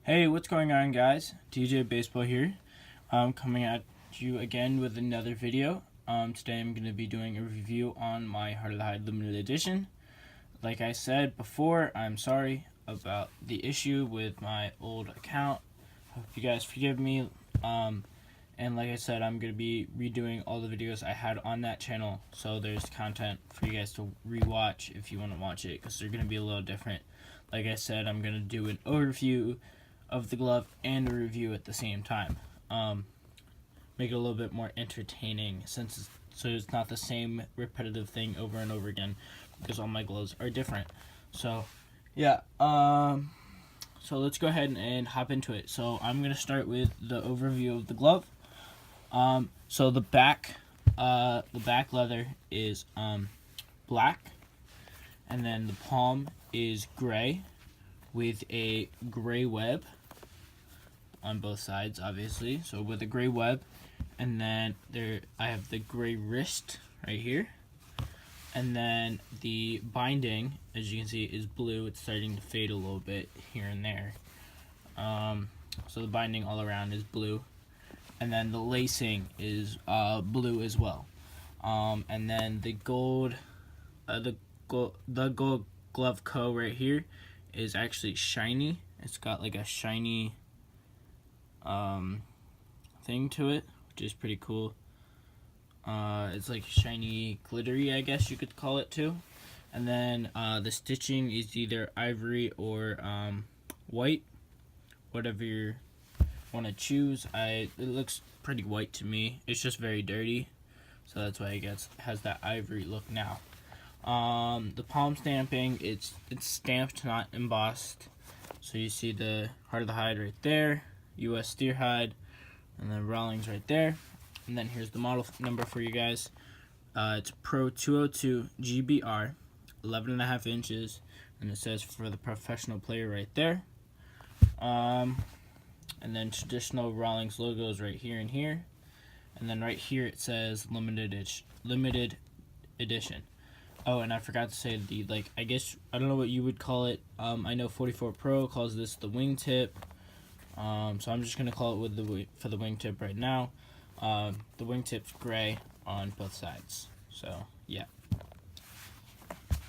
Hey, what's going on, guys? DJ Baseball here. Coming at you again with another video. Today I'm going to be doing a review on my Heart of the Hide limited edition. Like I said before, I'm sorry about the issue with my old account. Hope you guys forgive me. And like I said, I'm going to be redoing all the videos I had on that channel. So there's content for you guys to rewatch if you want to watch it, because they're going to be a little different. Like I said, I'm going to do an overview of the glove and a review at the same time. Make it a little bit more entertaining so it's not the same repetitive thing over and over again, because all my gloves are different. So yeah, so let's go ahead and hop into it. So I'm gonna start with the overview of the glove. So the back leather is black, and then the palm is gray with a gray web on both sides, obviously. So with a gray web, and then I have the gray wrist right here, and then the binding, as you can see, is blue. It's starting to fade a little bit here and there. So the binding all around is blue, and then the lacing is blue as well. And then the gold glove co right here is actually shiny. It's got like a shiny thing to it, which is pretty cool. It's like shiny glittery, I guess you could call it too. And then the stitching is either ivory or white, whatever you want to choose. It looks pretty white to me. It's just very dirty, so that's why it has that ivory look now. The palm stamping, it's stamped, not embossed. So you see the Heart of the Hide right there, US Steer Hide, and then Rawlings right there. And then here's the model number for you guys. It's Pro 202 GBR, 11.5 inches, and it says for the professional player right there. And then traditional Rawlings logos right here and here. And then right here it says limited edition. Oh, and I forgot to say I guess, I don't know what you would call it. I know 44 Pro calls this the wingtip. So I'm just going to call it for the wingtip right now. The wingtip's gray on both sides. So, yeah.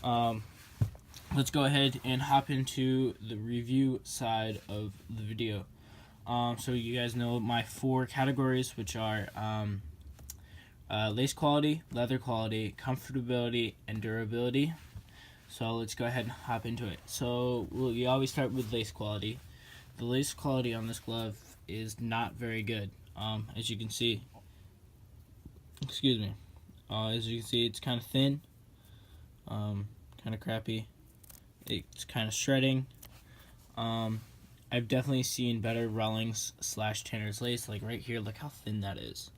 Let's go ahead and hop into the review side of the video. So you guys know my 4 categories, which are lace quality, leather quality, comfortability, and durability. So let's go ahead and hop into it. So we always start with lace quality. The lace quality on this glove is not very good. As you can see, as you can see, it's kind of thin, kind of crappy. It's kind of shredding. I've definitely seen better Rawlings / Tanner's lace. Like right here, look how thin that is.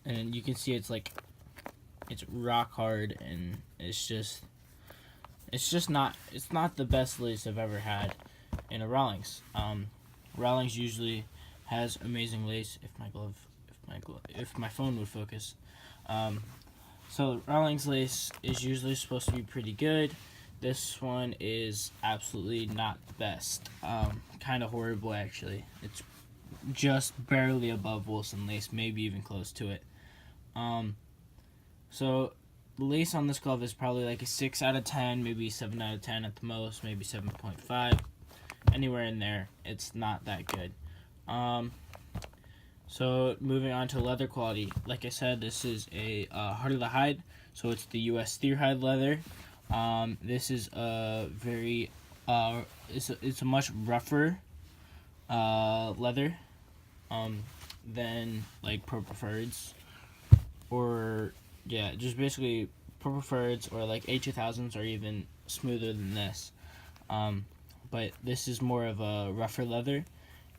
And you can see it's rock hard, and it's not the best lace I've ever had in a Rawlings. Rawlings usually has amazing lace. If my phone would focus. So Rawlings lace is usually supposed to be pretty good. This one is absolutely not the best. Kind of horrible, actually. It's just barely above Wilson lace, maybe even close to it. So the lace on this glove is probably like a 6 out of 10, maybe 7 out of 10 at the most, maybe 7.5. Anywhere in there, it's not that good. So moving on to leather quality. Like I said, this is a Heart of the Hide, so it's the US Steer Hide leather. This is a very it's a much rougher leather than like Pro Preferreds, or yeah, just basically Pro Preferreds or like A2000s are even smoother than this. But this is more of a rougher leather.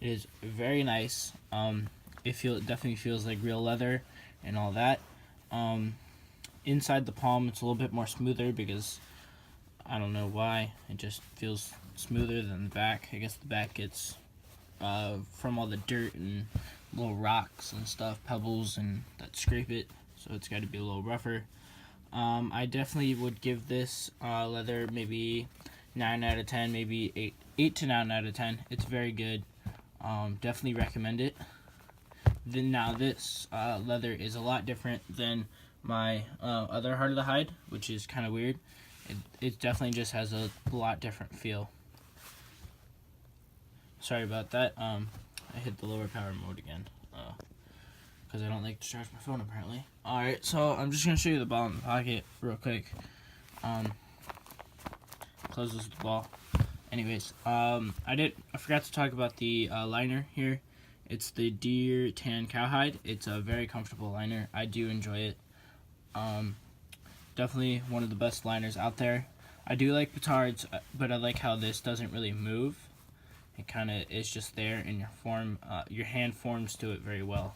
It is very nice. It definitely feels like real leather and all that. Inside the palm, it's a little bit more smoother because I don't know why. It just feels smoother than the back. I guess the back gets from all the dirt and little rocks and stuff, pebbles and that scrape it, so it's got to be a little rougher. I definitely would give this leather maybe 9 out of 10, maybe 8 to 9 out of 10. It's very good. Definitely recommend it. Then now this leather is a lot different than my other Heart of the Hide, which is kind of weird. It definitely just has a lot different feel. Sorry about that. I hit the lower power mode again because I don't like to charge my phone apparently. Alright, so I'm just going to show you the ball in the pocket real quick. Close this with the ball. Anyways, I forgot to talk about the liner here. It's the Deer Tan Cowhide. It's a very comfortable liner. I do enjoy it. Definitely one of the best liners out there. I do like petards, but I like how this doesn't really move. It kind of is just there, and your hand forms to it very well.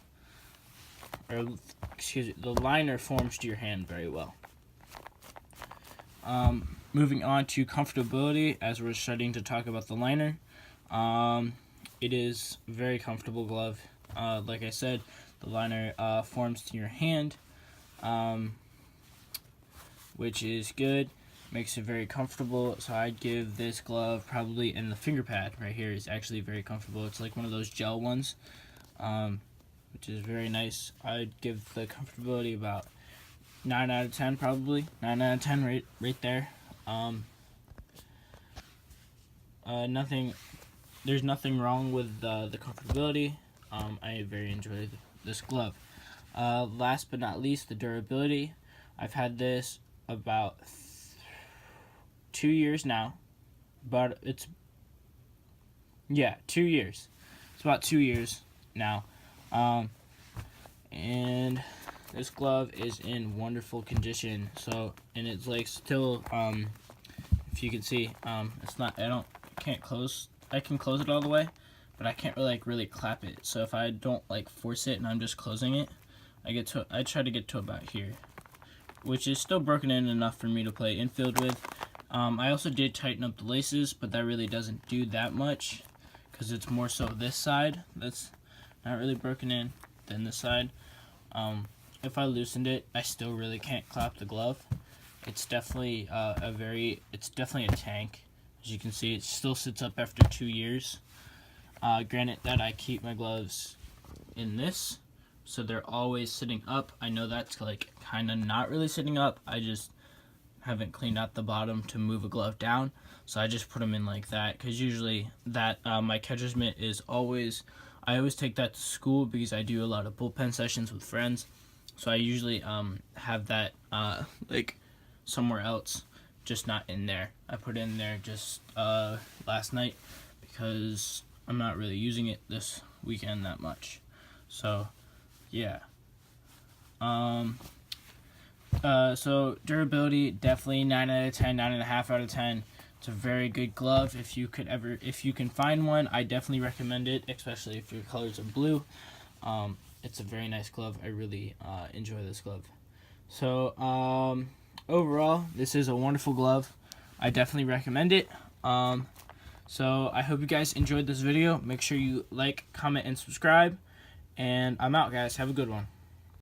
Or, excuse me, the liner forms to your hand very well. Moving on to comfortability, as we're starting to talk about the liner. It is a very comfortable glove. Like I said, the liner forms to your hand, which is good. Makes it very comfortable. So I'd give this glove probably, and the finger pad right here is actually very comfortable. It's like one of those gel ones, which is very nice. I'd give the comfortability about 9 out of 10 probably. 9 out of 10 right there. There's nothing wrong with the comfortability. I very enjoy this glove. Last but not least, the durability. I've had this about 2 years now, but 2 years. It's about 2 years now, and this glove is in wonderful condition. So, and it's like still, if you can see, it's not. I can close it all the way, but I can't really clap it. So if I don't like force it and I'm just closing it, I try to get to about here, which is still broken in enough for me to play infield with. I also did tighten up the laces, but that really doesn't do that much because it's more so this side that's not really broken in than this side. If I loosened it, I still really can't clap the glove. It's definitely it's definitely a tank. As you can see, it still sits up after 2 years. Granted that I keep my gloves in this, so they're always sitting up. I know that's like kind of not really sitting up. I just haven't cleaned out the bottom to move a glove down, so I just put them in like that, because usually that my catcher's mitt is always, I always take that to school because I do a lot of bullpen sessions with friends, so I usually have that like somewhere else, just not in there. I put it in there just last night because I'm not really using it this weekend that much. So yeah. So durability, definitely 9 out of 10, 9.5 out of 10. It's a very good glove. If you can find one, I definitely recommend it, especially if your colors are blue. It's a very nice glove. I really enjoy this glove. So overall, this is a wonderful glove. I definitely recommend it. So I hope you guys enjoyed this video. Make sure you like, comment, and subscribe. And I'm out, guys. Have a good one.